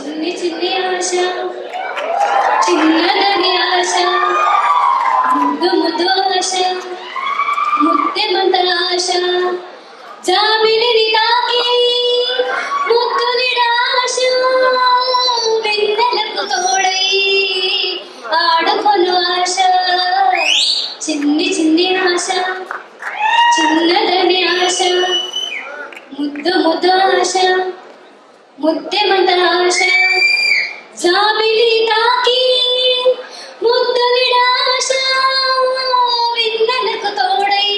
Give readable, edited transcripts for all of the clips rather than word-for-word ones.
చిన్ని చిన్ని ఆశ చిన్నదని ఆశ ముద్దు ముద్దు ఆశ ముద్దెమంత ఆశ జాబిలిని తాకి ముద్దునిడాశ వెన్నెలకు తోడై ఆడుకొను ఆశ చిన్ని చిన్ని ఆశ చిన్నదని ఆశ ముద్దు ముద్దు ఆశ ముద్దెమంత ఆశ జాబిలి తాకి ముద్దునిడాశ వెన్నెలకు తోడై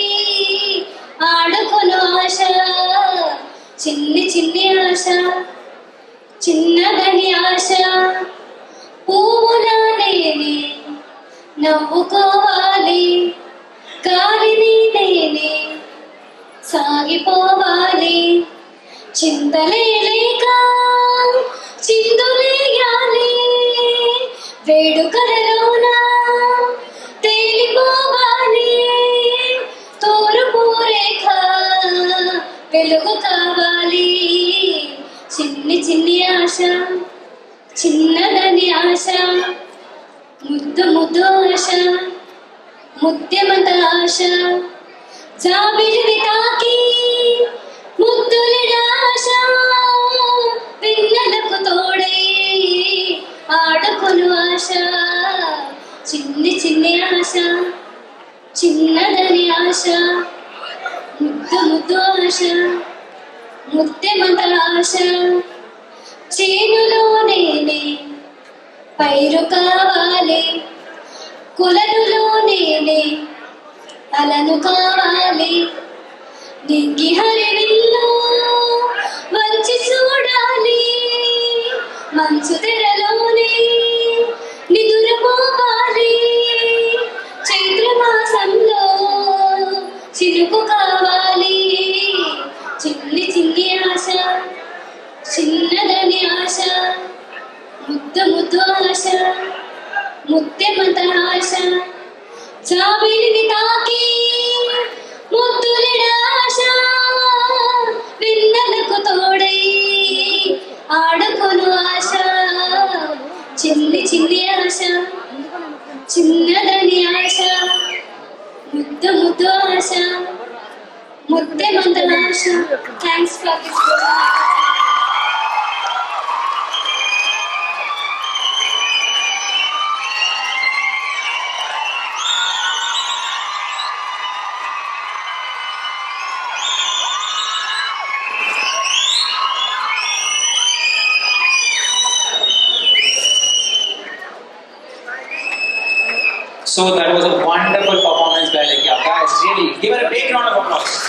ఆడుకొను ఆశ చిన్ని చిన్ని ఆశ చిన్నదని ఆశ పువ్వులా నేనే నవ్వుకోవాలి గాలిని నేనే సాగిపోవాలి చింతలే లేక చిందులేయాలి వేడుకలలోన తేలిపోవాలి తూర్పు రేఖ వెలుగు కావాలి చిన్ని చిన్ని ఆశ చిన్నదని ఆశ ముద్దు ముద్దు ఆశ ముద్దెమంత ఆశ జాబిలిని తాకి ముద్దునిడాశ వెన్నెలకు తోడై ఆడుకొను ఆశ చిన్ని చిన్ని ఆశ చిన్నదని ఆశ ముద్దు ముద్దు ఆశ ముద్దెమంత ఆశ చేనులో నేనే పైరు కావాలి కులనులో నేనే అలను కావాలి నింగి హరివిల్లు వంచి చూడాలి మంచు తెరలోనే నిదురపోవాలి చైత్రమాసంలో చినుకు కావాలి చిన్ని చిన్ని ఆశ చిన్నదని ఆశ ముద్దు ముద్దు ఆశ ముద్దెమంత ఆశ జాబిలిని తాకి ముద్దునిడాశ వెన్నెలకు తోడై ఆడుకొను ఆశ చిన్ని చిన్ని ఆశ చిన్నదని ఆశ ముద్దు ముద్దు ఆశ ముద్దెమంత ఆశ. Thanks for this. So that was a wonderful performance by Lakya. Guys, really, give her a big round of applause.